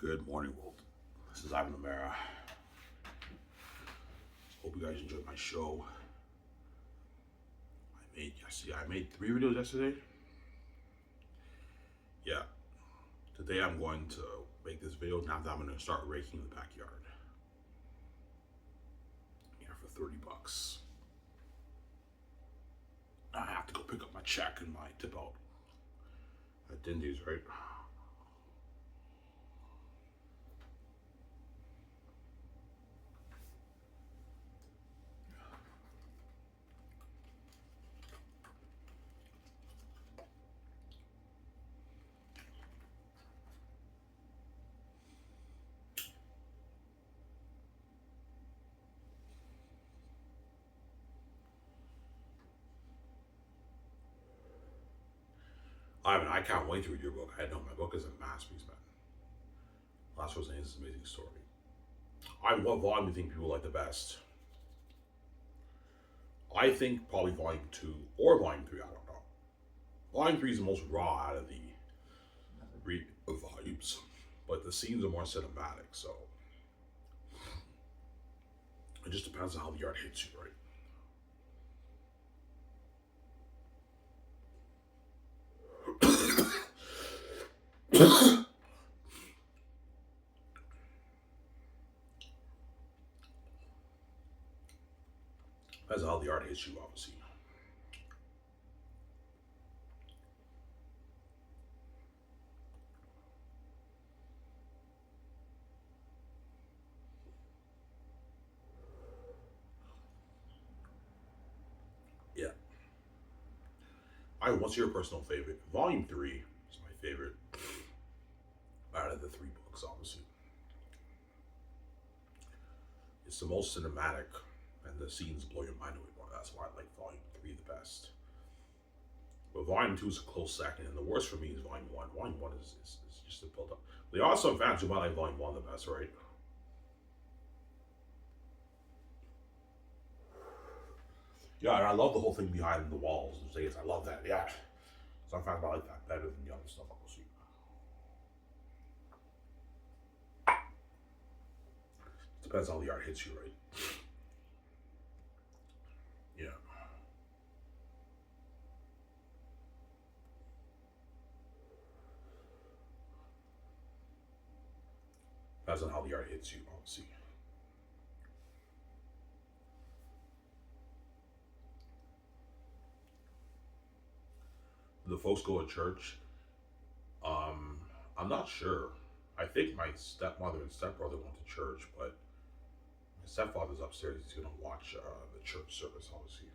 Good morning, world. This is Omara. Hope you guys enjoyed my show. I made 3 videos yesterday. Yeah. Today I'm going to make this video. Now that I'm going to start raking the backyard. Yeah, for $30. I have to go pick up my check and my tip out at Dindy's, right? I can't wait to read your book. I know my book is a masterpiece, man. Last Rose is an amazing story. What volume do you think people like the best? I think probably volume 2 or volume 3, I don't know. Volume 3 is the most raw out of the volumes, but the scenes are more cinematic, so it just depends on how the art hits you, right? Depends on how the art hits you, obviously. Yeah. What's your personal favorite? Volume 3 is my favorite out of the 3 books, obviously. It's the most cinematic, and the scenes blow your mind away more. That's why I like Volume 3 the best. But Volume 2 is a close second, and the worst for me is Volume 1. Volume 1 is just a build up. There are some fans who might like Volume 1 the best, right? Yeah, and I love the whole thing behind the walls. I love that, yeah. Some fans might like that better than the other stuff, obviously. Depends on how the art hits you, right? Yeah. Depends on how the art hits you, obviously. The folks go to church. Um, I'm not sure. I think my stepmother and stepbrother went to church, but my stepfather's upstairs. He's gonna watch the church service, obviously.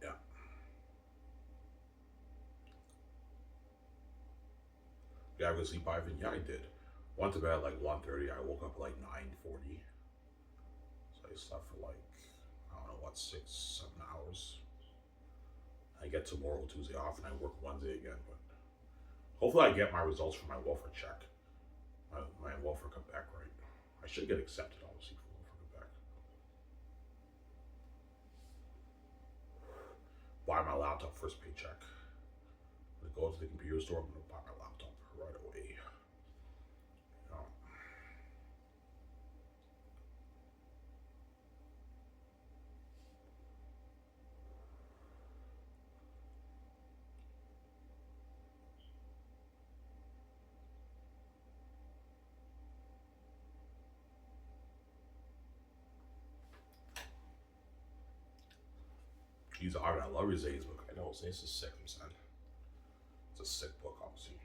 Yeah. Yeah, I was sleep Ivan. Yeah, I did. Went to bed at like 1:30. I woke up at like 9:40. So I slept for like, I don't know what, 6, 7 hours. I get tomorrow Tuesday off, and I work Wednesday again. But hopefully, I get my results from my welfare check. My welfare come back right. I should get accepted, obviously, for welfare come back. Buy my laptop first paycheck. I'm gonna go to the computer store. I'm gonna buy my laptop right away. Um, He's alright. I love his A's book. I know his A's is sick, I'm saying. It's a sick book, obviously.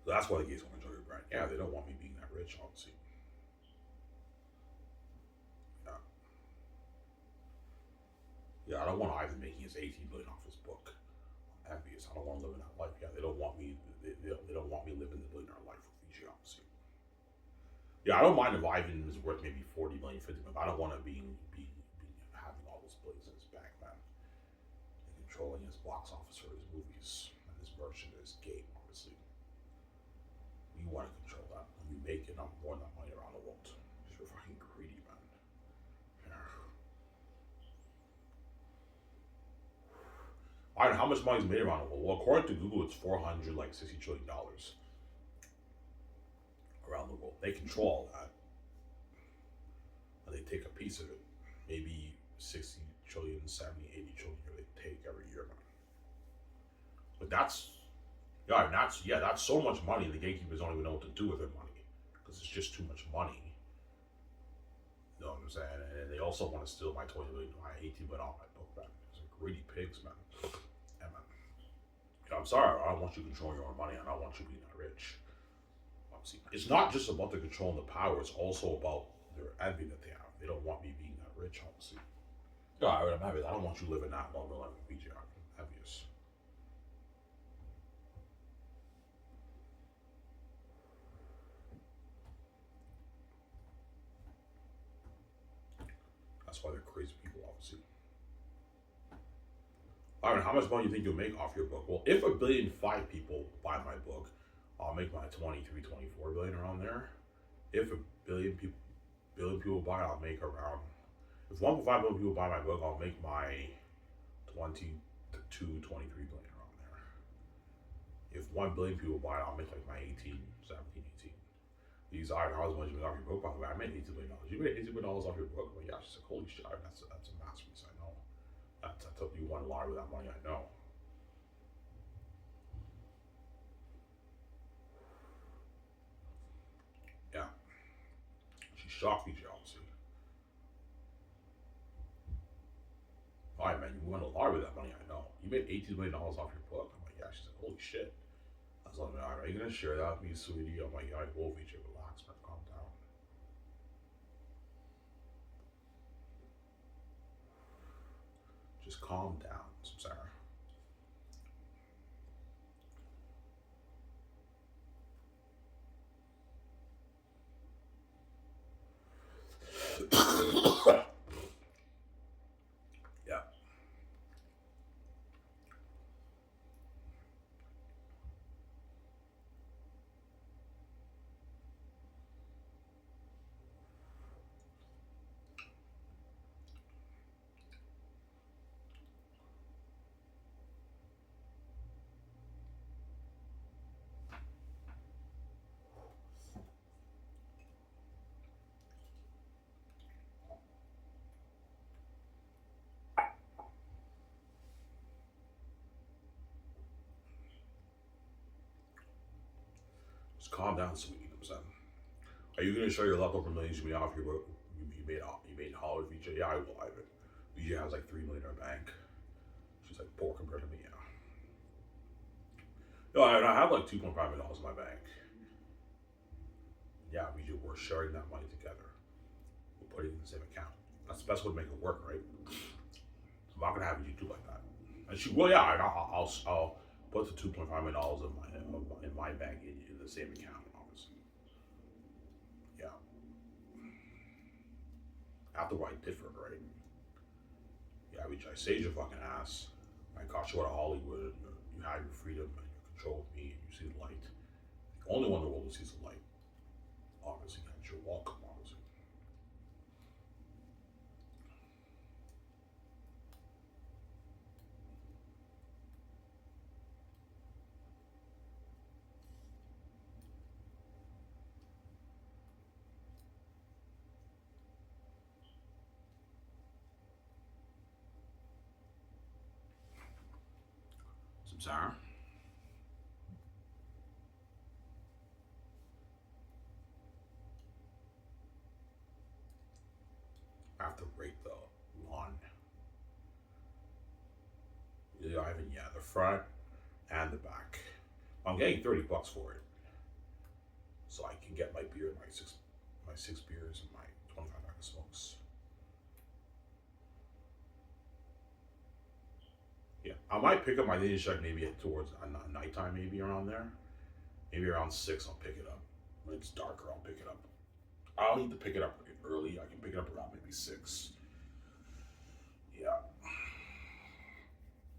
So that's why the gays want to enjoy your brand. Yeah, they don't want me being that rich, obviously. Yeah. Yeah, I don't want Ivan making his 18 billion off his book. I'm envious. I don't want to live in that life. Yeah, they don't want me. They don't want me living the billionaire life with Fiji, obviously. Yeah, I don't mind if Ivan is worth maybe 40 million, 50 million. I don't want to be having all those blazing his bank, man, and controlling his box office for his movies and his merch and his game. Obviously, we want to control that. When we make enough more than that money around the world, because we're fucking greedy, man. Yeah. I don't know how much money is made around the world. Well, according to Google, it's $460 trillion around the world. They control all that, and they take a piece of it. Maybe 60 trillion, 70, 80 trillion they take every year, man. But that's that's so much money. The gatekeepers don't even know what to do with their money because it's just too much money. You know what I'm saying? And they also want to steal my 20 million, my 18 million off my book back. It's like greedy pigs, man. Yeah, man. You know, I'm sorry. I don't want you controlling your own money. I don't want you being that rich. Obviously, it's not just about the control and the power. It's also about their envy that they have. They don't want me being that rich, obviously. Yeah, I'm happy. I don't want you living that long life with BJ. I'm envious. That's why they're crazy people, obviously. I mean, how much money do you think you'll make off your book? Well, if 1,000,000,005 people buy my book, I'll make my 23, 24 billion around there. If a billion people buy, I'll make around. If 1.5 billion people buy my book, I'll make my 22, 23 billion around there. If 1 billion people buy it, I'll make like my 18, 17, 18. These are how much you made off your book, by the way. I made $18 billion. You made $18 billion off your book. Well, yeah, she's like, holy shit, that's a masterpiece, I know. That's you won a lot with that money, I know. Yeah. She's shocked, VJ, obviously. Alright, man, you won a lot with that money, I know. You made $18 million off your book. I'm like, yeah, she's like, holy shit. I was like, are you gonna share that with me, sweetie? I'm like, yeah, I will, VJ, relax, man, calm down. Just calm down, Sarah. Yeah. Just calm down, sweetie. You know what I'm saying? Are you gonna show your leftover millions you made off your book? You made Hollywood, VJ? Yeah, I will. I have it. VJ has like 3 million in her bank. She's like poor compared to me. Yeah. No, I have like $2.5 million in my bank. Yeah, we're sharing that money together. We'll put it in the same account. That's the best way to make it work, right? I'm not gonna have you do like that. And she will. Yeah, I'll put the $2.5 million in my bank in the same account, obviously. Yeah. After what I did for her, right? Yeah, I saved your fucking ass. I got you out of Hollywood. You had your freedom and your control of me, and you see the light. The only one in the world who sees the light, obviously, and you're welcome, obviously. Samsara. I have to rate the lawn. Yeah, the front and the back. I'm getting $30 for it, so I can get my beer, my six beers, and my 25 pack of smokes. Yeah, I might pick up my Ninja Shack maybe towards nighttime, maybe around there. Maybe around 6, I'll pick it up. When it's darker, I'll pick it up. I don't need to pick it up early. I can pick it up around maybe 6. Yeah.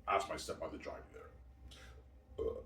Ask my stepmother to drive me there. Uh,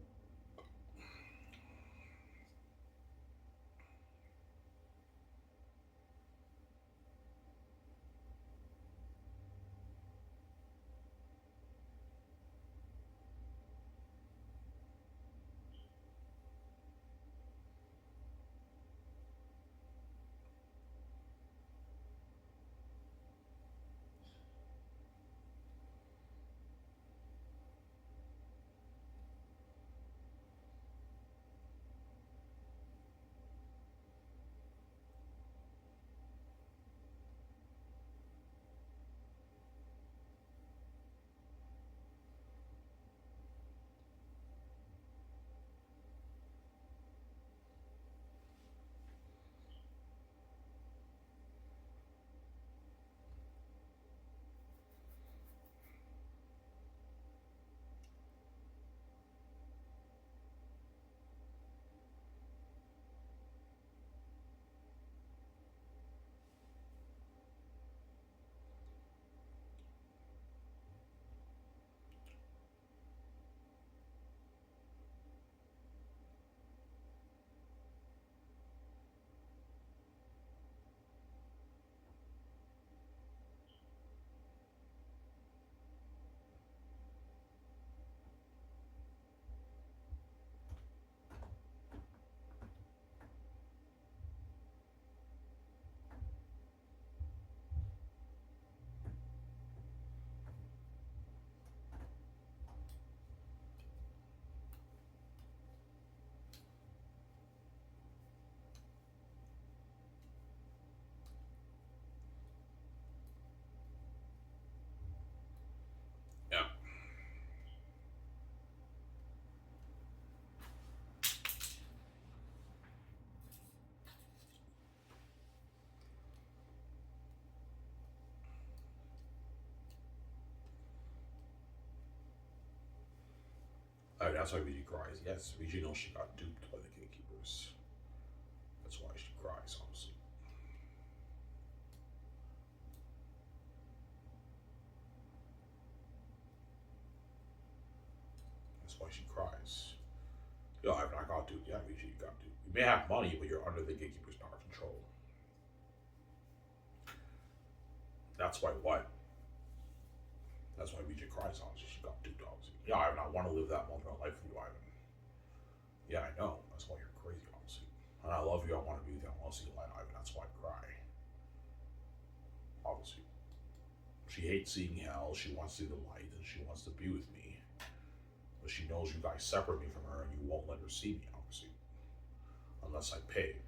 yeah. That's why Vigi cries. Yes, Vigi knows she got duped by the gatekeepers. That's why she cries, obviously. That's why she cries. Yo, I got duped. Yeah, Vigi, you got duped. You may have money, but you're under the gatekeeper's power control. That's why what? That's why Vijay cries, obviously. She got duped, obviously. Yeah, Ivan, I want to live that moment of life with you, Ivan. Yeah, I know. That's why you're crazy, obviously. And I love you. I want to be with you. I want to see you light, Ivan. That's why I cry. Obviously. She hates seeing hell. She wants to see the light, and she wants to be with me. But she knows you guys separate me from her, and you won't let her see me, obviously. Unless I pay.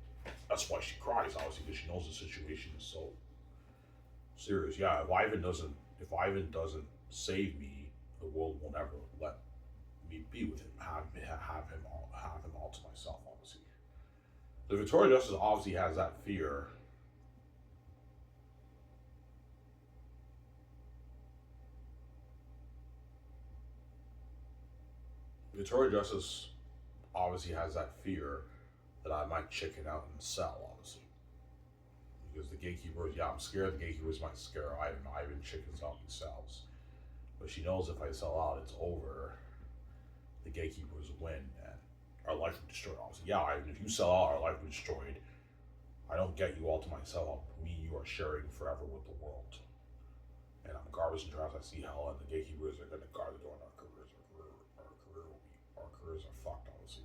That's why she cries, obviously, because she knows the situation is so serious. Yeah, if Ivan doesn't save me, the world will never let me be with him, have him all to myself. Obviously, the Victoria Justice obviously has that fear. Victoria Justice obviously has that fear that I might chicken out and sell. Obviously, because the gatekeepers, yeah, I'm scared the gatekeepers might scare Ivan. Ivan chickens out and sells, but she knows if I sell out, it's over. The gatekeepers win and our life will be destroyed. Obviously, yeah, Ivan, if you sell out, our life will be destroyed. I don't get you all to myself. Me and you are sharing forever with the world. And I'm garbage and trash. I see hell, and the gatekeepers are going to guard the door, and our careers are fucked. Obviously,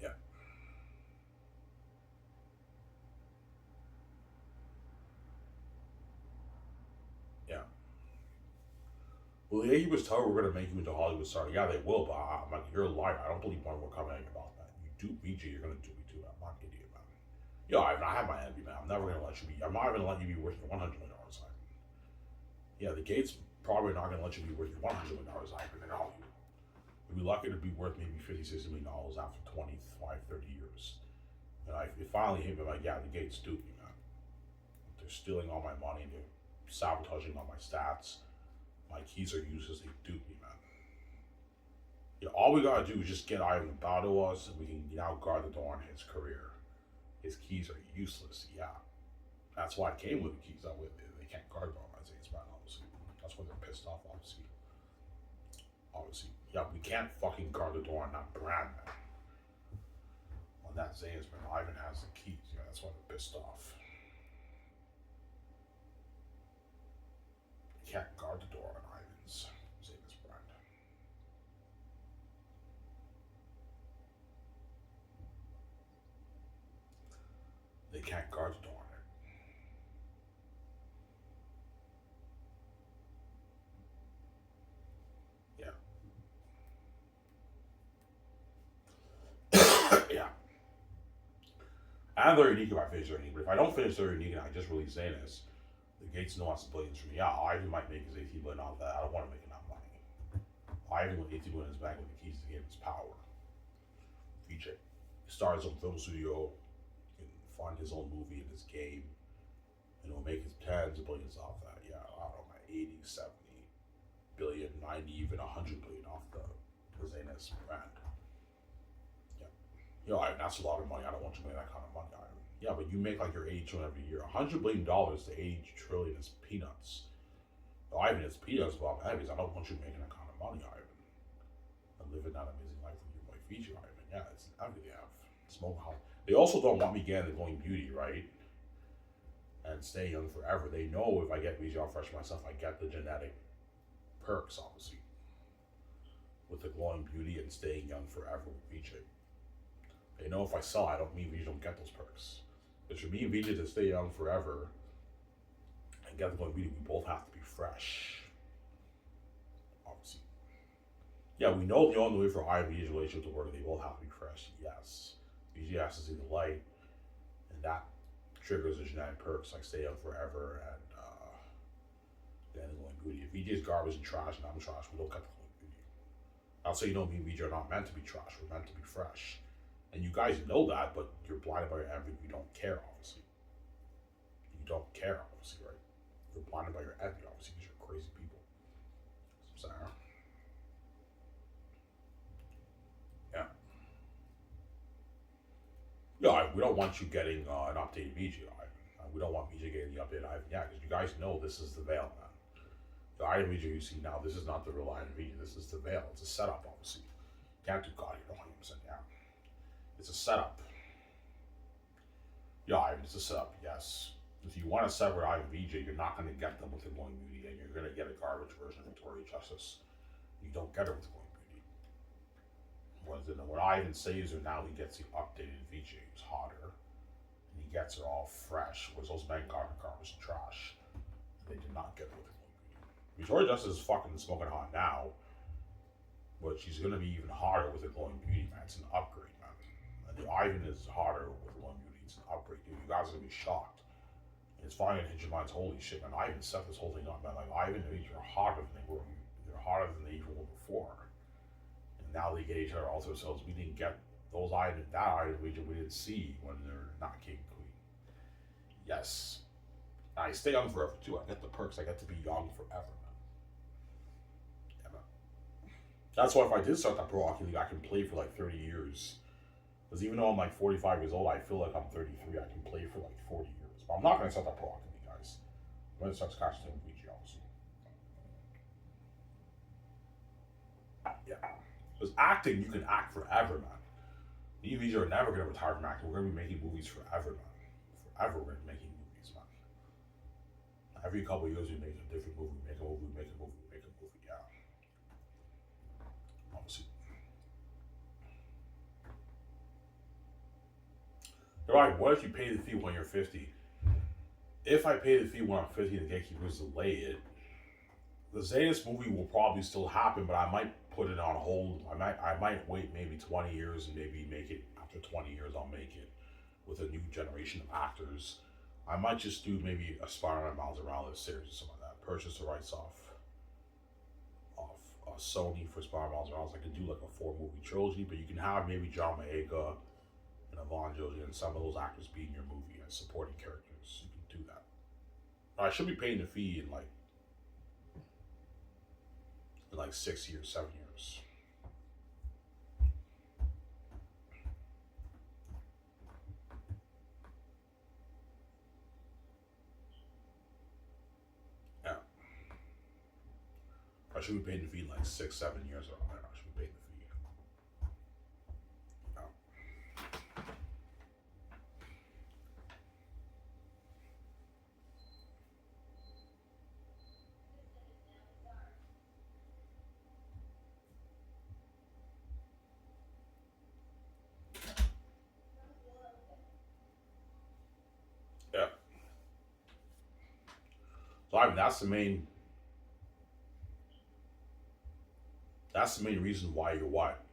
yeah, yeah. Well, the gatekeepers tell her we're going to make you into Hollywood star. Yeah, they will, but I'm like, you're a liar. I don't believe one will come at you about that. You do BG, you're going to do me too. I'm not an idiot, man. Yo, I have my envy, man. I'm never going to let you be. I'm not even going to let you be worth your $100 million. Yeah, the gate's probably not going to let you be worth your $100 million. At all. You'd be lucky to be worth maybe $50, $60 million after 25, 30 years. And it finally hit me like, yeah, the gate's stupid, man. They're stealing all my money. They're sabotaging all my stats. My keys are useless. They dupe me, man. Yeah, all we gotta do is just get Ivan to bow to us, and we can now guard the door on his career. His keys are useless. Yeah, that's why I came with the keys. The can't guard on that Zane's brand, obviously. That's why they're pissed off, obviously. Obviously. Yeah, we can't fucking guard the door on that brand, man. On that Zane's brand, Ivan has the keys. Yeah, that's why they're pissed off. You can't guard the door on Ivan's Zane's brand. They can't guard the door on it. Yeah. Yeah. I'm very unique if I finish their unique, but if I don't finish their unique and I just release Zanus, the Gates know wants billions from me. Yeah, Ivan might make his 18 billion off that. I don't want to make enough money. Ivan with 18 billion in his bank with the keys to the game is power. VJ. He starts his own film studio, he can fund his own movie in his game, and he'll make his tens of billions off that. Yeah, I don't know, 80, 70 billion, 90, even 100 billion off the Zanus brand. You know, that's a lot of money. I don't want you to make that kind of money, Ivan. Yeah, but you make like your 80 trillion every year. $100 billion to 80 trillion is peanuts. No, Ivan, it's peanuts, but I don't want you making that kind of money, Ivan. And living that amazing life with your wife, Fiji, Ivan. Yeah, it's I really have smoke house. They also don't want me getting the glowing beauty, right? And stay young forever. They know if I get VG fresh myself, I get the genetic perks, obviously, with the glowing beauty and staying young forever with VJ. They know if I sell, I don't mean VJ don't get those perks. But for me and VJ to stay young forever and get the glowing beauty, we both have to be fresh. Obviously. Yeah, we know the only way for I and VJ's relationship to work, they both have to be fresh. Yes. VJ has to see the light, and that triggers the genetic perks like stay young forever and then the glowing beauty. If VJ's garbage and trash and I'm trash, we don't get the glowing beauty. I'll say, me and VJ are not meant to be trash, we're meant to be fresh. And you guys know that, but you're blinded by your envy. You don't care, obviously. You don't care, obviously, right? You're blinded by your envy, obviously, because you're crazy people. So, yeah. Yeah, we don't want you getting an updated VG, Ivan. We don't want VJ getting the updated Ivan. Yeah, because you guys know this is the veil, man. The Ivan VG you see now, this is not the real Ivan VG. This is the veil. It's a setup, obviously. You can't do God, you know 100%, yeah. It's a setup. Yeah, it's a setup, yes. If you want a separate Ivan VJ, you're not going to get them with the glowing beauty, and you're going to get a garbage version of Victoria Justice. You don't get it with the glowing beauty. What Ivan saves her now, he gets the updated VJ who's hotter, and he gets her all fresh, whereas those men got her garbage and trash. They did not get it with the glowing beauty. Victoria Justice is fucking smoking hot now, but she's going to be even hotter with the glowing beauty, man. It's an upgrade. The Ivan is harder with glowing beauty. It's an upgrade, dude. You guys are gonna be shocked. And it's finally gonna hit your minds. Holy shit, man! Ivan set this whole thing up, man. Like Ivan and Age are hotter than they were. They're hotter than they even were before. And now they get each other all to themselves. We didn't get those Ivan, that Ivan region we didn't see when they're not king and queen. Yes, I stay young forever too. I get the perks. I get to be young forever, man. Yeah, man. That's why if I did start that pro hockey league, I can play for like 30 years. Because even though I'm like 45 years old, I feel like I'm 33. I can play for like 40 years. But I'm not going to start that pro hockey league, guys. I'm going to start Scotch Team VG, obviously. Yeah. Because acting, you can act forever, man. Me and VG are never going to retire from acting. We're going to be making movies forever, man. Forever we're going to be making movies, man. Every couple of years we make a different movie. Make a movie, make a movie, make a movie, yeah. Obviously. Right, what if you pay the fee when you're 50? If I pay the fee when I'm 50 and the gatekeepers delay it, the Zanus movie will probably still happen, but I might put it on hold. I might wait maybe 20 years and maybe make it after 20 years. I'll make it with a new generation of actors. I might just do maybe a Spider-Man Miles Morales series or something like that. Purchase the rights off Sony for Spider-Man Miles Morales. I could do like a 4-movie trilogy, but you can have maybe John Boyega and Yvonne Jolie and some of those actors be in your movie as supporting characters. You can do that. I should be paying the fee in like 6 years, 7 years. I should be paying the fee in like 6, 7 years around there. I should be paying the fee. Yeah. So I mean, that's the main reason why you're what?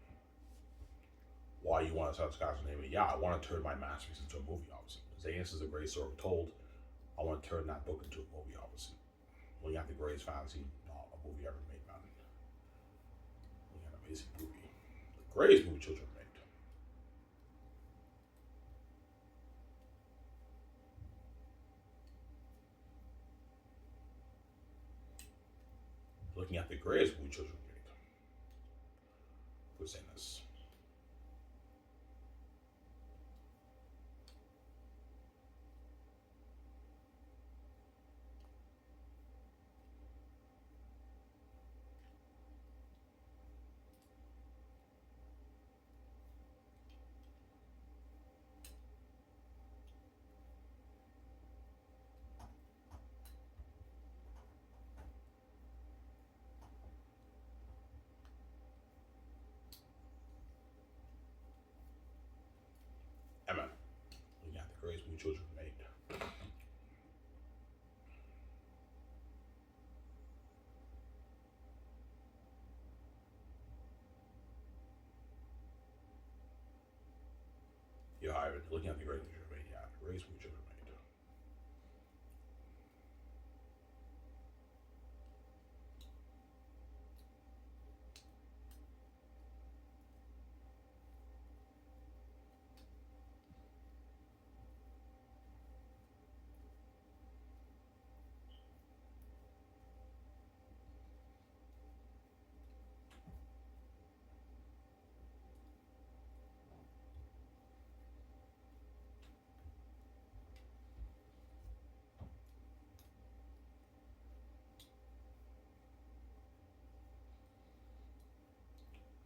Why you want to start Scotch name. Yeah, I want to turn my masterpiece into a movie, obviously. Zanus is a great story told. I want to turn that book into a movie, obviously. Looking at the greatest fantasy a movie ever made, man. Looking at an amazing movie. The greatest movie children made. Looking at the greatest movie children made. Who's saying this? Emma. Looking at the greatest movie children made. Yeah, Ivan. Looking at the greatest movie children made. Yeah, the greatest movie children made.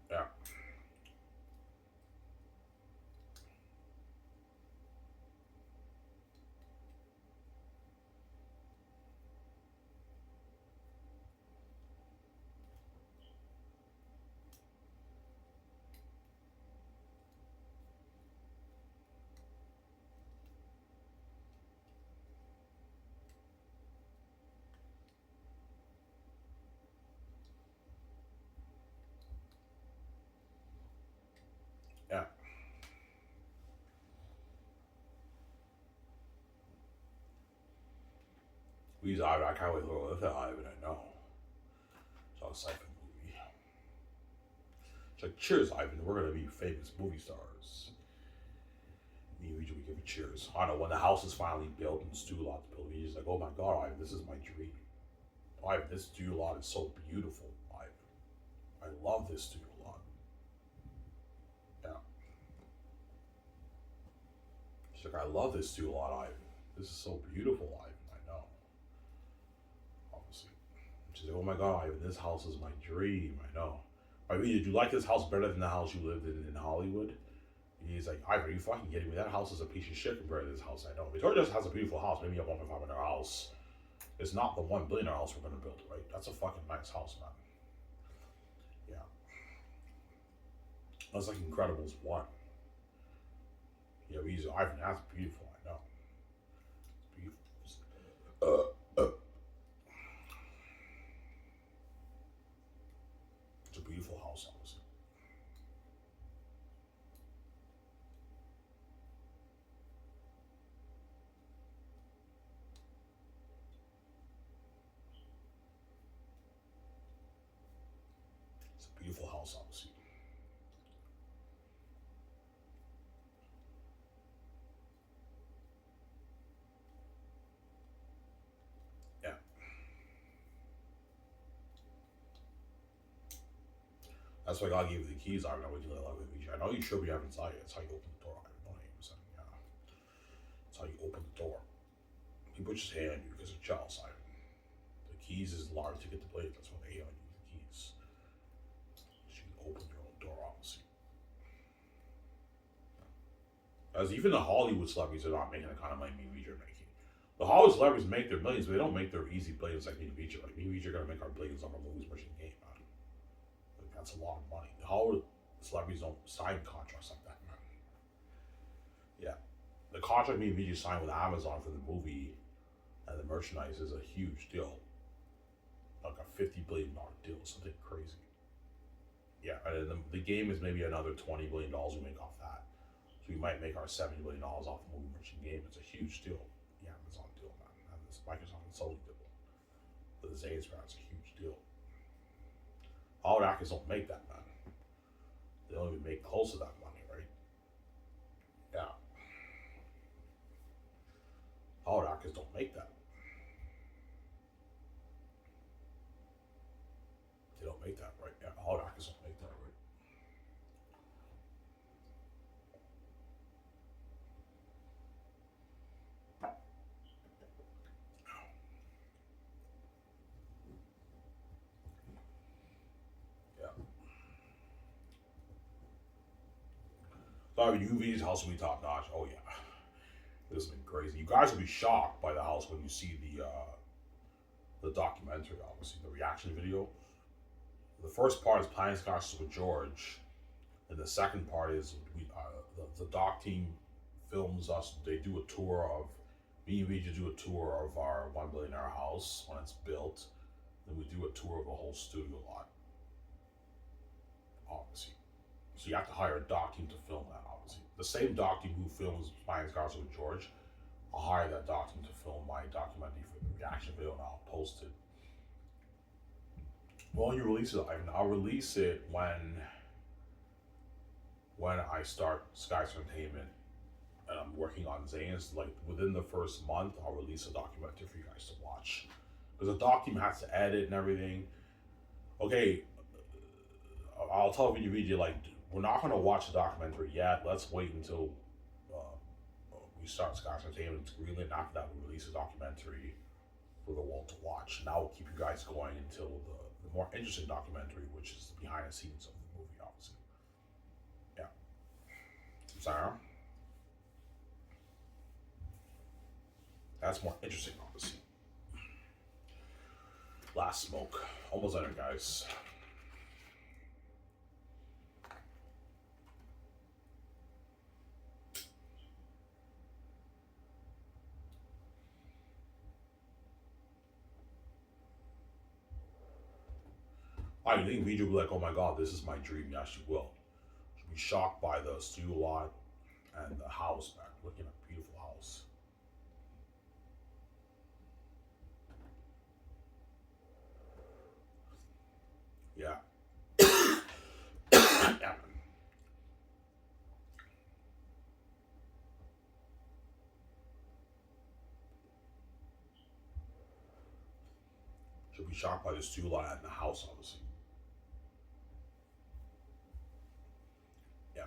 Yeah. Yeah. We use Ivan. I can't wait to look at Ivan. I know. It's all a sci-fi movie. It's like, cheers, Ivan. We're gonna be famous movie stars. Me and Ouija, we give it cheers. I know when the house is finally built and Stu lot to build, he's like, oh my god, Ivan, this is my dream. Ivan, this studio lot is so beautiful, Ivan. I love this studio lot. Yeah. She's like, I love this studio lot, Ivan. This is so beautiful, Ivan. I know. Obviously. She's like, oh my god, Ivan, this house is my dream. I know. Ivan, did you like this house better than the house you lived in Hollywood? He's like, Ivan, are you fucking kidding me? That house is a piece of shit compared to this house I know. Victoria just has a beautiful house, maybe a $1.5 million house. It's not the $1 billion house we're gonna build, right? That's a fucking nice house, man. Yeah. That's like Incredibles 1. Yeah, he's Ivan, that's beautiful, I know. It's beautiful. It's a beautiful house, obviously. It's a beautiful house, obviously. Yeah. That's why God gave you the keys. I don't know what you love with I know you should be having inside. That's how you open the door. I don't know what saying. Yeah. That's how you open the door. People just hand you because it's child side. The keys is large to get the plate. That's why they hand you the open your own door, obviously. As even the Hollywood celebrities are not making the kind of money me and VJ are making. The Hollywood celebrities make their millions, but they don't make their easy billions like me and VJ. Like me and VJ are gonna make our billions on our movies versus game, man. Like that's a lot of money. The Hollywood celebrities don't sign contracts like that, man. Yeah. The contract me and VJ signed with Amazon for the movie and the merchandise is a huge deal. Like a $50 billion deal, something crazy. Yeah, and then the game is maybe another $20 billion we make off that. So we might make our $70 billion off the movie merchant game. It's a huge deal. The Amazon deal, man. And this Microsoft and Sony deal. But the Zane's it's a huge deal. All actors don't make that, man. They don't even make close to that money, right? Yeah. All actors don't make that. They don't make that, right? Yeah, all actors don't make that, right? Yeah. So I mean, UV's house will be top notch. Oh yeah, this has been crazy. You guys will be shocked by the house when you see the documentary. Obviously, the reaction video. The first part is planning discussions with George, and the second part is the doc team films us. They do a tour of me and VJ do a tour of our $1 billion house when it's built. Then we do a tour of the whole studio lot. Obviously, so you have to hire a doc team to film that. Obviously, the same doc team who films planning discussions with George, I'll hire that doc team to film my documentary for the reaction video, and I'll post it. Well, you release it, I'll release it when I start Skies Entertainment and I'm working on Zane's. Like within the first month, I'll release a documentary for you guys to watch. Because the doc team has to edit and everything. Okay, I'll tell VJ like we're not gonna watch the documentary yet. Let's wait until we start Skies Entertainment. It's greenlit. After that, we release a documentary for the world to watch. And that will keep you guys going until the more interesting documentary, which is the behind the scenes of the movie, obviously. Yeah. Sarah? That's more interesting, obviously. Last smoke. Almost done it, guys. I think VJ will be like, oh my god, this is my dream. Yeah, she will. She'll be shocked by the studio lot and the house, man. Looking at a beautiful house. Yeah. Yeah. She'll be shocked by the studio lot and the house, obviously. Yeah.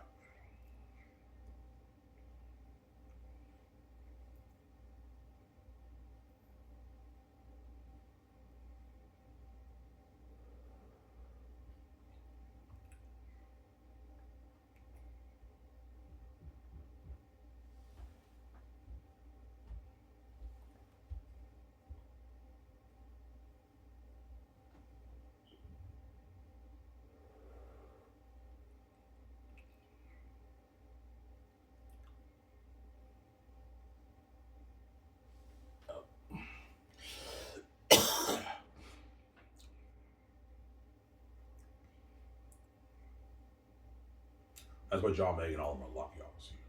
That's why John Megan and all of them are lucky, obviously.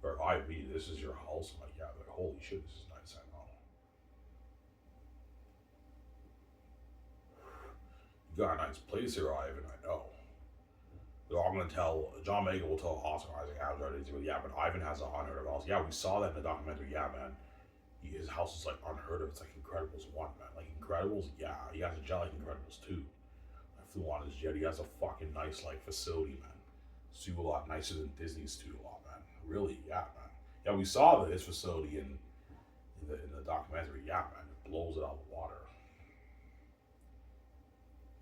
Or I mean, this is your house. I'm like, yeah, they're like, holy shit, this is nice. I know. You got a nice place here, Ivan. I know. They're all gonna tell John Megan will tell Oscar Isaac Adams, yeah, but Ivan has a unheard of house. Yeah, we saw that in the documentary. Yeah, man. His house is like unheard of. It's like Incredibles 1, man. Like Incredibles, yeah. He has a jet like Incredibles 2. I flew on his jet. He has a fucking nice like facility, man. Studio lot nicer than Disney's studio lot, man. Really, yeah, man. Yeah, we saw his facility in the documentary. Yeah, man. It blows it out of the water.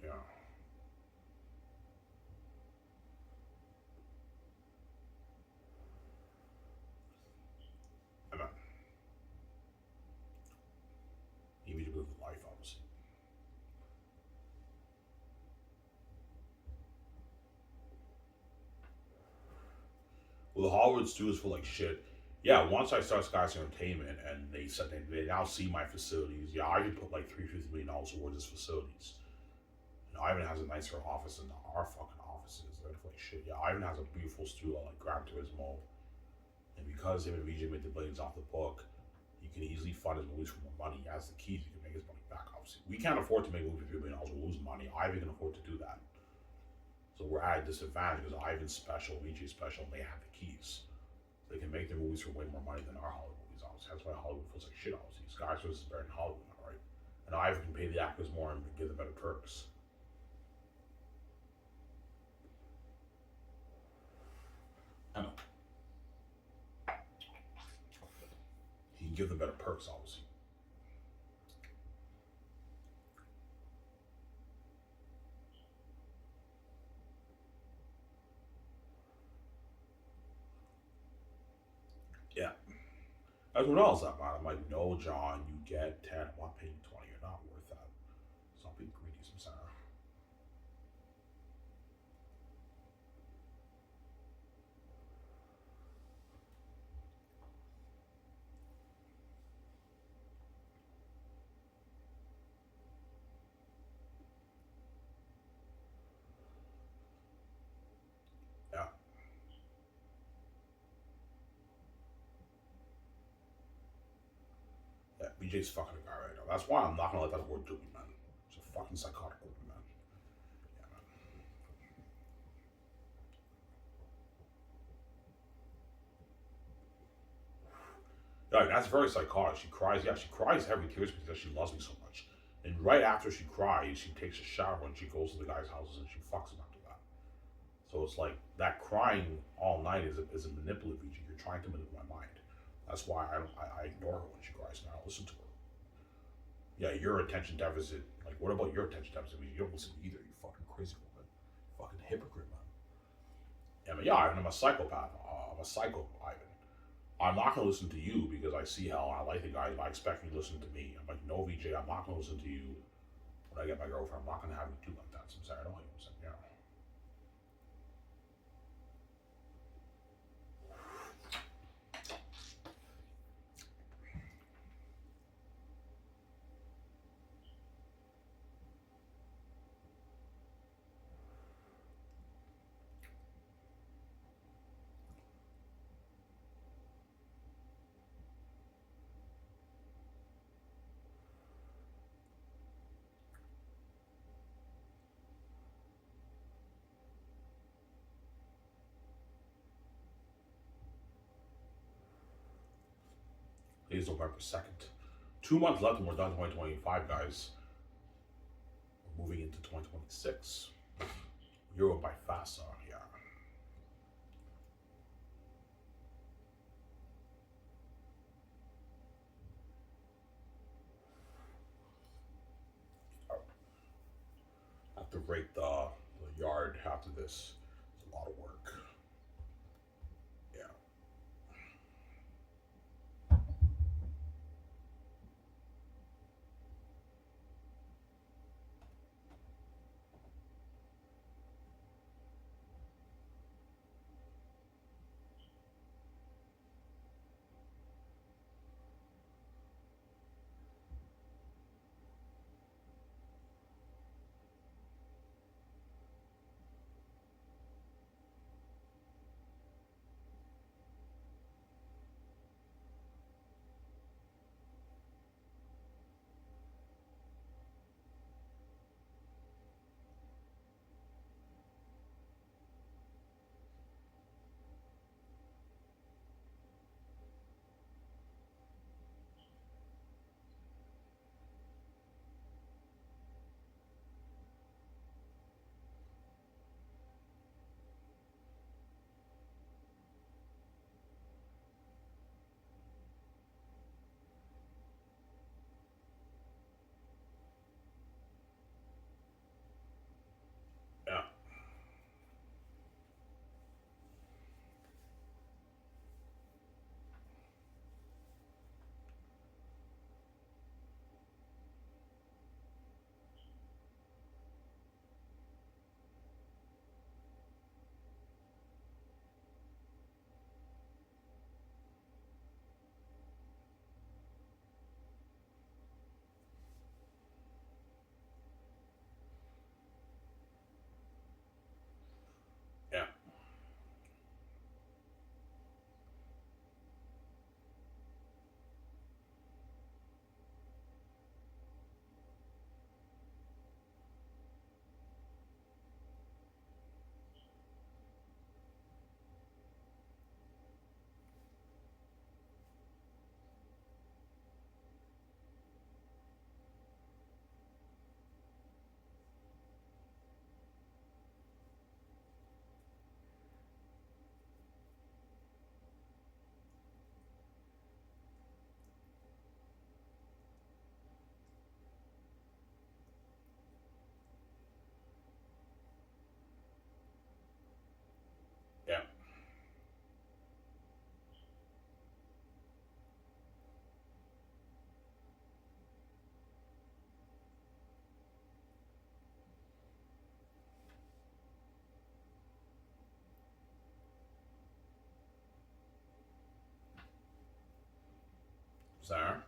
Yeah. Well, the Hollywood studios for like shit. Yeah, once I start Skies Entertainment and they said they now see my facilities, yeah, I could put like $350 million towards his facilities. You know, Ivan has a nicer office than our fucking offices. They're like shit. Yeah, Ivan has a beautiful studio like Gran Turismo, and because him and VJ made the Blades off the book, he can easily fund his movies for more money. He has the keys. He can make his money back. Obviously, we can't afford to make movies for $3 million. We'll lose money. Ivan can afford to do that. So we're at a disadvantage because Ivan's special, VJ's special, and they have the keys. They can make their movies for way more money than our Hollywood movies. Obviously, that's why Hollywood feels like shit. Obviously, Skyscraper is better than Hollywood, all right? And Ivan can pay the actors more and give them better perks. I know. He can give them better perks, obviously. Yeah. That's what else that man. I'm like, no, John, you get 10. I want to pay you 20. You're not worth that. Stop being greedy, Samsara. Yeah. Yeah. BJ's fucking a guy right now. That's why I'm not gonna let that word do me, man. It's a fucking psychotic word, man. Yeah, man. Yeah, that's very psychotic. She cries. Yeah, she cries heavy tears because she loves me so much. And right after she cries, she takes a shower and she goes to the guy's houses and she fucks him after that. So it's like that crying all night is a manipulative feature. You're trying to manipulate my mind. That's why I ignore her when she cries and I don't listen to her. Yeah, your attention deficit. Like, what about your attention deficit? I mean, you don't listen either. You fucking crazy woman. Fucking hypocrite, man. Yeah, but yeah, I'm a psychopath. I'm a psycho, Ivan. I'm not gonna listen to you because I see how I like the guy. I expect you to listen to me. I'm like, no, VJ, I'm not gonna listen to you when I get my girlfriend. I'm not gonna have you do like that. So I'm sorry, I don't like you. Yeah. Today's November 2nd. 2 months left and we're done 2025, guys. We're moving into 2026. Euro by FASA, yeah. I have to rake the yard after this. It's a lot of work. Yeah. Sarah?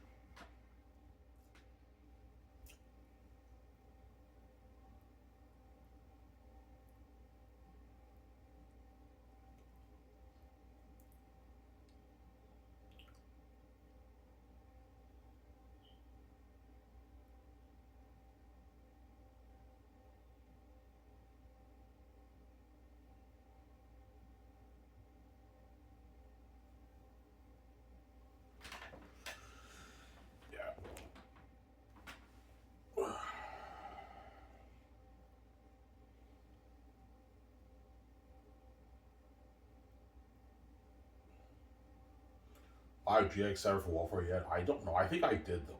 Yeah. I GX7 for Warfare yet? I don't know. I think I did though.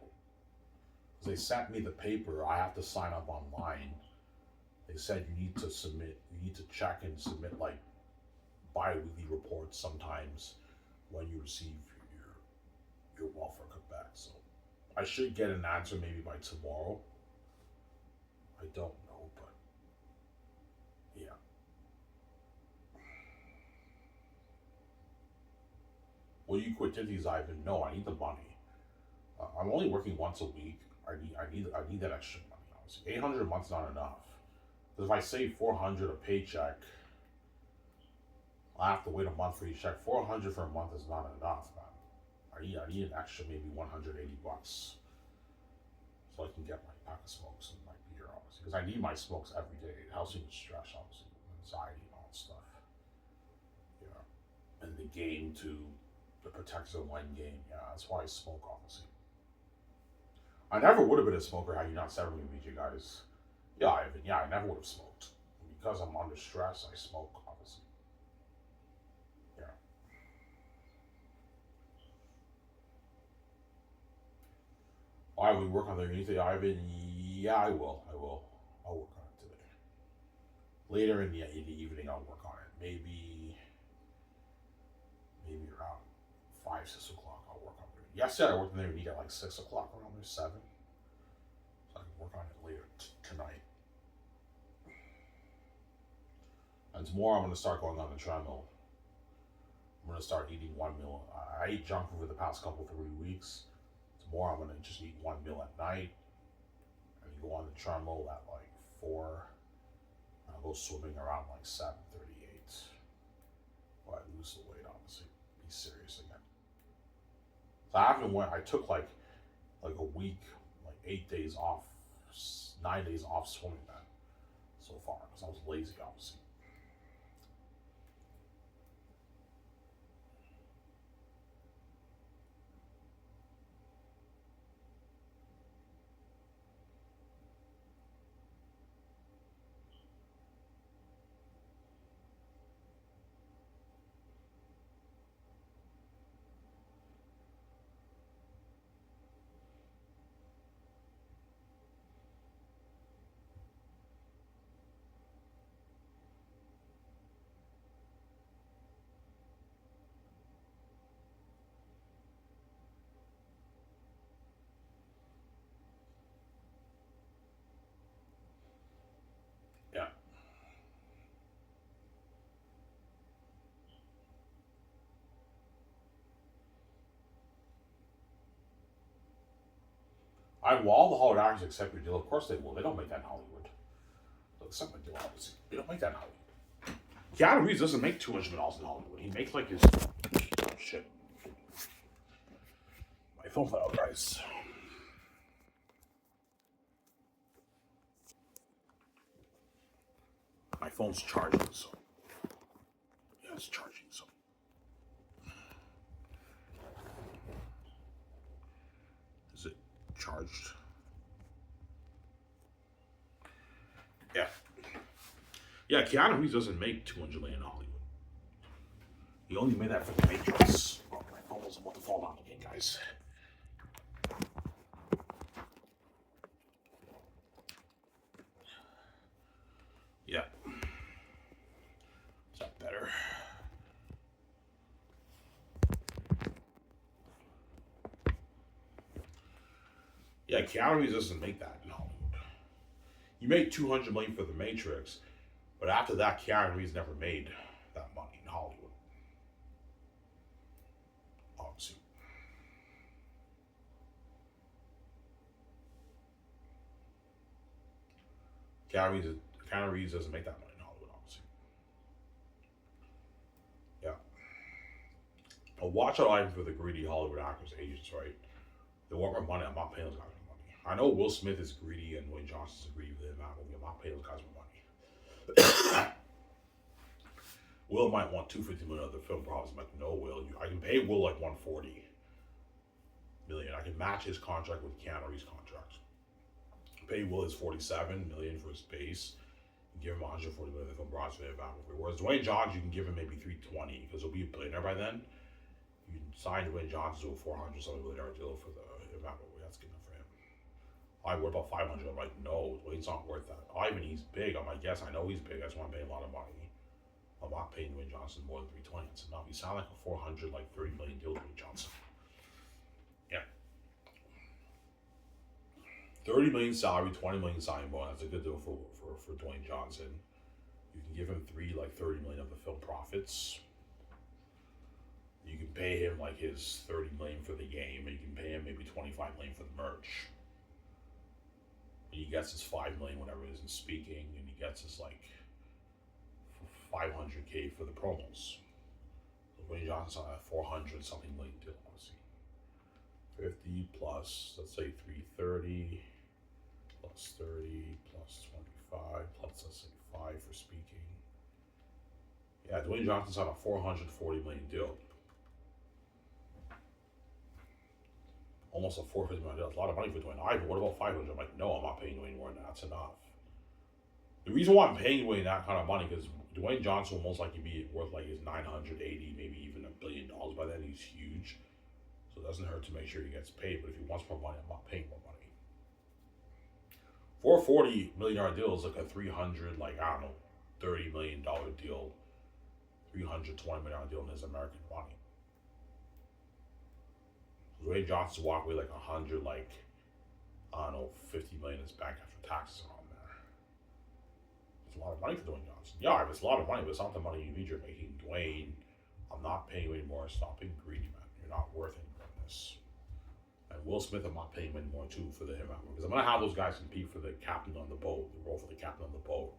Because they sent me the paper. I have to sign up online. They said you need to submit. You need to check and submit like bi-weekly reports sometimes when you receive your welfare cutback. So I should get an answer maybe by tomorrow. I don't know, but yeah. Will you quit Titties, Ivan? No, I need the money. I'm only working once a week. I need that extra money. Obviously, 800 a month's not enough. Because if I save 400 a paycheck, I have to wait a month for each check. 400 for a month is not enough, man. I need an extra maybe 180 bucks so I can get my pack of smokes and my beer, obviously. Because I need my smokes every day. It helps me with stress, obviously, anxiety and all that stuff. Yeah. And the game too, the protects the one game. Yeah, that's why I smoke, obviously. I never would have been a smoker had you not said me, BJ guys. Yeah, Ivan. Yeah, I never would have smoked. Because I'm under stress, I smoke, obviously. Yeah. I will work on the Unity, Ivan. Yeah, I will. I'll work on it today. Later in the evening, I'll work on it. Maybe around 5, 6 o'clock. I'll work on it. Yesterday I worked in the Unity at like 6 o'clock, around there 7. So I can work on it later tonight. And tomorrow I'm gonna start going on the treadmill. I'm gonna start eating one meal. I ate junk food for the past 3 weeks. Tomorrow I'm gonna just eat one meal at night and go on the treadmill at like 4. I'll go swimming around like 7:38. But I lose the weight, obviously. Be serious again. So I haven't went. I took like a week, like 8 days off, 9 days off swimming, man. So far, because I was lazy, obviously. Yeah. All the Hollywood actors accept your deal. Of course they will. They don't make that in Hollywood. They'll accept my deal, obviously. They don't make that in Hollywood. Keanu Reeves doesn't make $200 in Hollywood. He makes like his shit. My phone fell out, guys. My phone's charging, so yeah, it's charging. So is it charged? Yeah. Yeah, Keanu Reeves doesn't make 200 million in Hollywood. He only made that for the Matrix. Oh, my phone was about to fall down again, guys. Yeah. Is that better? Yeah, Keanu Reeves doesn't make that in Hollywood. He made 200 million for the Matrix, but after that, Keanu Reeves never made that money in Hollywood. Obviously. Keanu Reeves doesn't make that money in Hollywood, obviously. Yeah. But watch out even for the greedy Hollywood actors, agents, right? They want more money. I'm not paying those guys more money. I know Will Smith is greedy and Dwayne Johnson's greedy with that movie. I'm not paying those guys more money. Will might want 250 million of the film profits. I'm like, no, Will. I can pay Will like 140 million. I can match his contract with Keanu Reeves' contract. Pay Will his 47 million for his base. Give him 140 million of the film profits for that movie. Whereas Dwayne Johnson, you can give him maybe 320 because he'll be a billionaire by then. You can sign Dwayne Johnson to a 400 something million deal for the that movie. That's good enough for him. What about 500? I'm like, no, Dwayne's not worth that. Ivan, he's big. I'm like, yes, I know he's big. I just want to pay a lot of money. I'm not paying Dwayne Johnson more than 320. It's enough. You sound like a 400, like 30 million deal, Dwayne Johnson. Yeah. 30 million salary, 20 million signing bonus. That's a good deal for Dwayne Johnson. You can give him 30 million of the film profits. You can pay him like his 30 million for the game, and you can pay him maybe 25 million for the merch. And he gets his 5 million whenever he's in speaking, and he gets his like 500K for the promos. So Dwayne Johnson's on a 400 something million deal, obviously. 50 plus, let's say 330 plus 30 plus 25 plus, let's say 5 for speaking. Yeah, Dwayne Johnson's on a 440 million deal. Almost a 450 million deal. That's a lot of money for Dwayne. Ivan, what about 500? I'm like, no, I'm not paying Dwayne more than that. That's enough. The reason why I'm paying Dwayne that kind of money because Dwayne Johnson will most likely be worth like his 980, maybe even $1 billion by then. He's huge. So it doesn't hurt to make sure he gets paid. But if he wants more money, I'm not paying more money. $440 million deal is like a 300, like, I don't know, $30 million deal. $320 million deal in his American money. So Dwayne Johnson walk away like 100, like, I don't know, 50 million in his bank after taxes are on there. It's a lot of money for Dwayne Johnson. Yeah, it's a lot of money, but it's not the money you need. You're making. Dwayne, I'm not paying you anymore. Stop being greedy, man. You're not worth any more than this. And Will Smith, I'm not paying him anymore too for the him out because I'm gonna have those guys compete for the captain on the boat, the role for the captain on the boat,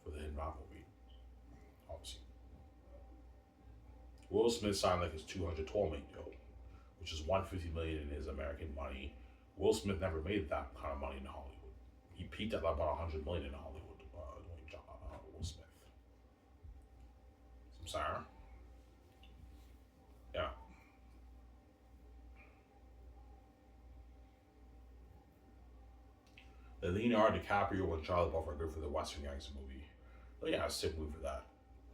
for the him out movie. Obviously, Will Smith signed like his 212 million deal, which is 150 million in his American money. Will Smith never made that kind of money in Hollywood. He peaked at about 100 million in Hollywood. Will Smith. Some Sarah. Yeah. The Leonardo DiCaprio and Charlie Buff are good for the Western gangster movie. Oh yeah, a sick movie for that.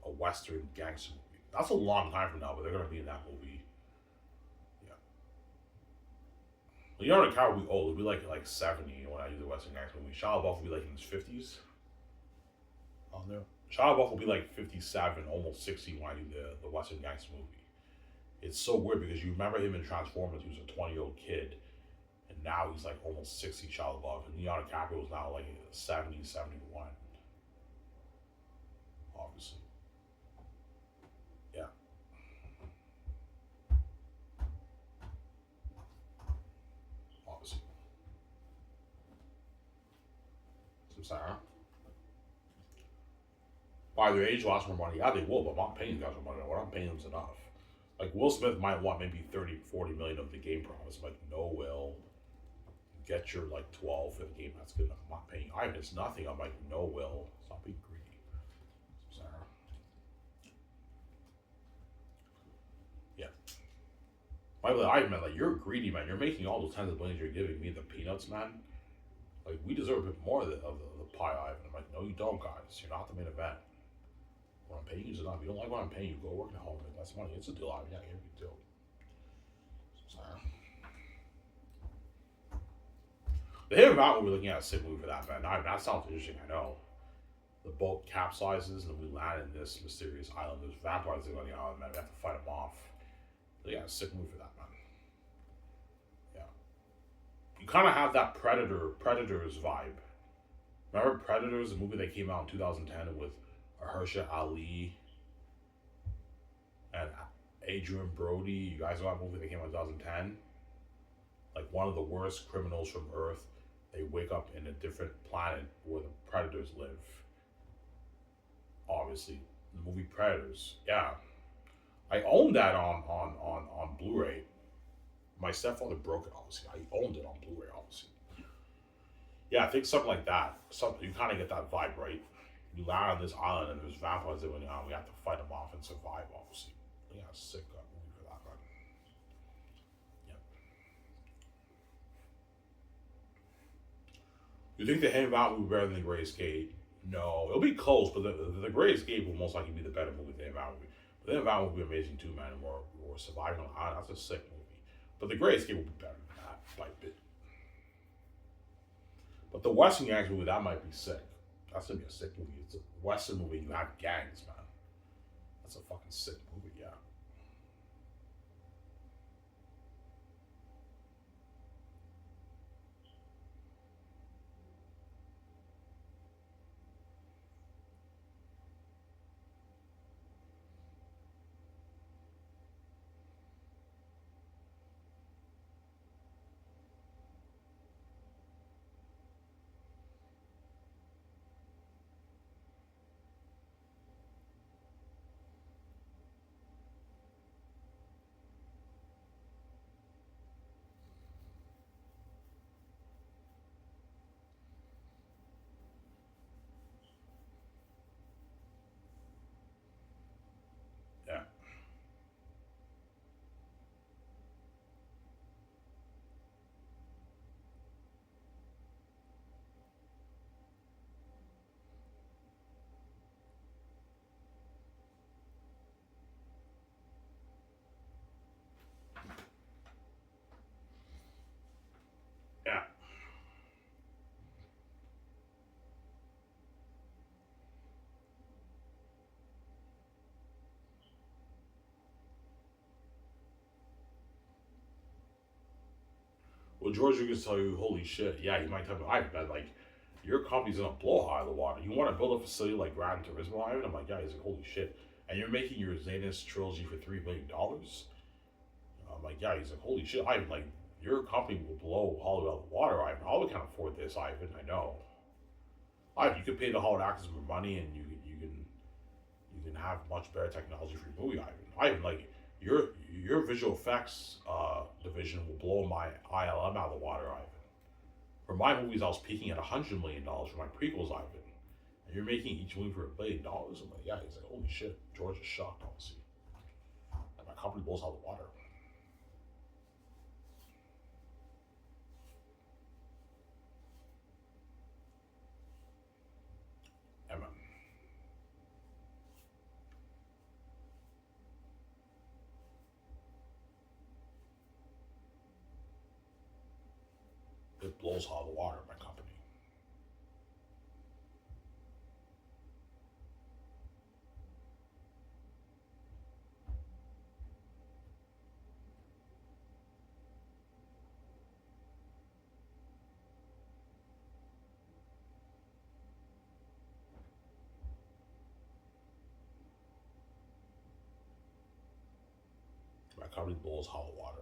A Western gangster movie. That's a long time from now, but they're gonna be in that movie. Yeah. Leonardo DiCaprio will be old. He'll be like 70 when I do the Western gangster movie. Charlie Buff will be like in his 50s. Oh no. Shia LaBeouf will be like 57, almost 60 when I do the Western gangster movie. It's so weird because you remember him in Transformers, he was a 20-year-old kid, and now he's like almost 60, Shia LaBeouf, and Leonardo DiCaprio is now like 70, 71. Obviously. Yeah. Obviously. Some Sarah. By their age, lost more money. Yeah, they will, but I'm not paying guys more money. What I'm paying them is enough. Like, Will Smith might want maybe 30, 40 million of the game promise. I'm like, no, Will. Get your, like, 12 for the game. That's good enough. I'm not paying. It's nothing. I'm like, no, Will. Stop being greedy. Sarah. Yeah. By the way, man, like, you're greedy, man. You're making all those tens of millions you're giving me the peanuts, man. Like, we deserve a bit more of the pie, Ivan. I'm like, no, you don't, guys. You're not the main event. What I'm paying you is enough. You don't like what I'm paying you, go work at home. That's money. It's a deal, Ivan. Yeah, here's a deal. Sorry. The Hidden Mountain we're looking at a sick movie for that, man. That sounds interesting, I know. The boat capsizes and we land in this mysterious island. There's vampires on the island, man. We have to fight them off. So yeah, a sick movie for that, man. Yeah. You kind of have that Predators vibe. Remember Predators, the movie that came out in 2010 with Mahershala Ali and Adrian Brody? You guys know that movie that came out in 2010? Like one of the worst criminals from Earth They wake up in a different planet where the predators live. Obviously, the movie Predators. Yeah, I own that on Blu-ray. My stepfather broke it. Obviously, I owned it on Blu-ray. Obviously, yeah. I think something like that. Something you kind of get that vibe, right? You land on this island and there's vampires living on. We have to fight them off and survive. Obviously, yeah, sick movie for that. But yeah, you think the Hidden Valley will be better than the Great Escape? No, it'll be close, but the Great Escape will most likely be the better movie than the Hidden Valley. But the Hidden Valley will be amazing too, man. And we're surviving on the island. That's a sick movie. But the Great Escape will be better than that by a bit. But the Western Gangs movie, that might be sick. That's gonna be a sick movie. It's a Western movie. You have gangs, man. That's a fucking sick movie. Yeah. Yeah. Yeah. Well, George Lucas tell you, holy shit, yeah, you might tell me, I bet, like, your company's gonna blow high of the water. You want to build a facility like Gran Turismo, Ivan? I'm like, yeah, he's like, holy shit. And you're making your Xenos trilogy for $3 billion? I'm like, yeah, he's like, holy shit, Ivan, like, your company will blow Hollywood out of the water, Ivan. Hollywood can't afford this, Ivan, I know. Ivan, you can pay the Hollywood actors more money and you can have much better technology for your movie, Ivan. Ivan, like, your visual effects division will blow my ILM out of the water, Ivan. For my movies, I was peaking at $100 million for my prequels, Ivan. And you're making each movie for $1 billion. I'm like, yeah. He's like, holy shit. George is shocked, obviously. And my company blows out the water. And man, it blows out the water, my company. My company blows out the water.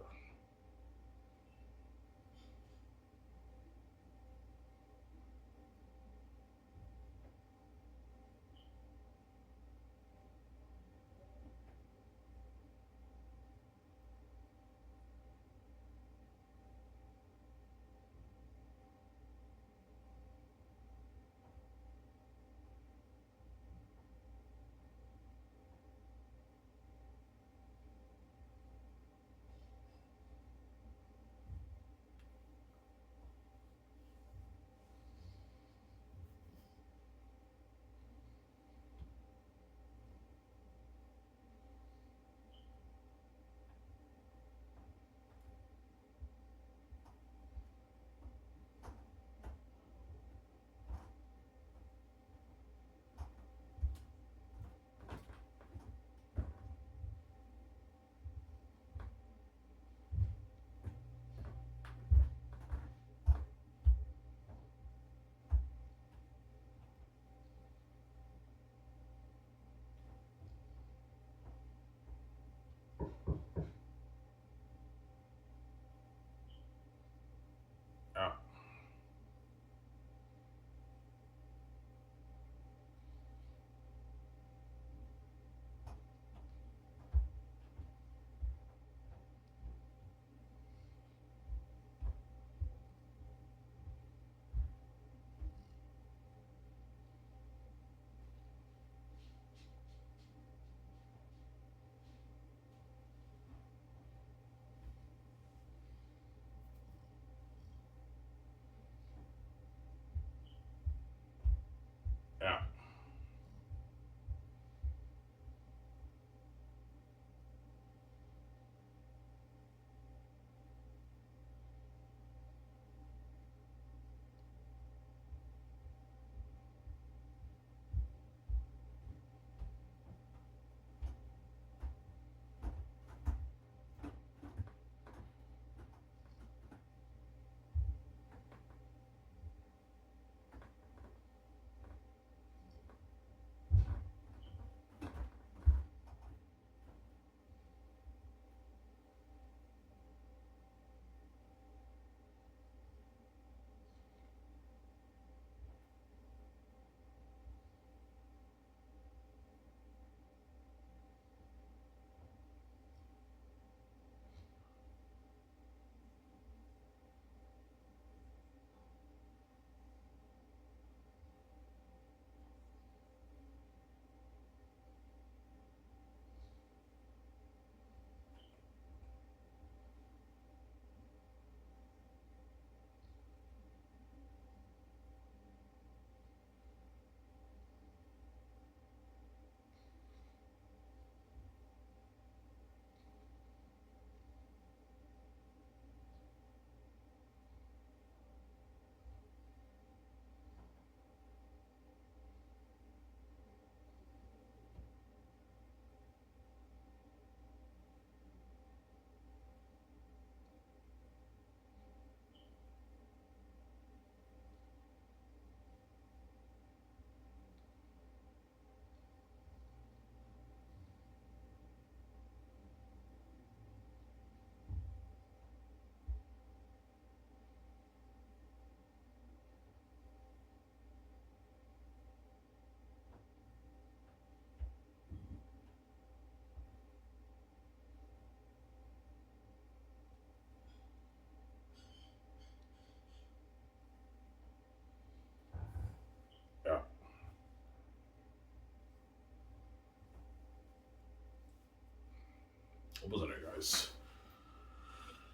Almost in there, guys.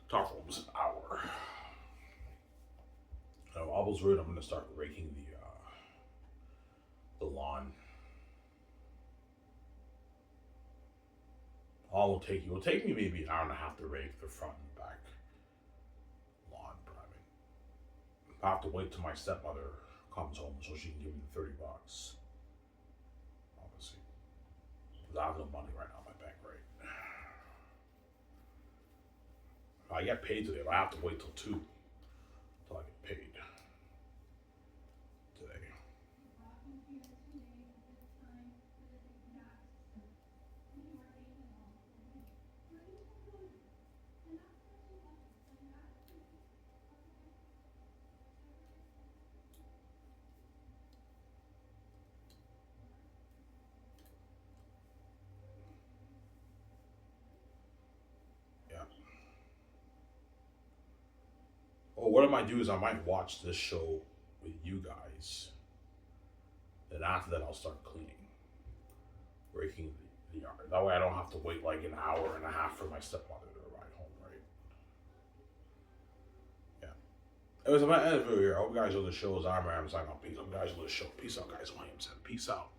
Talk for almost an hour. Now, almost rude. I'm gonna start raking the lawn. All will take you. It'll take me maybe an hour and a half to rake the front and back lawn. But I mean, I have to wait till my stepmother comes home so she can give me the $30. Obviously, because I have no money right now in my bank, right? I get paid today, but I have to wait till 2 till I get paid today. Yeah. Well, what I might do is I might watch this show with you guys. Then after that, I'll start cleaning, raking the yard. That way, I don't have to wait like an hour and a half for my stepmother to arrive home, right? Yeah. It was my end of the video here. I hope you guys enjoy the show. I'm signing off. Peace. I hope you guys enjoy the show. Peace out, guys. Williamson. Peace out.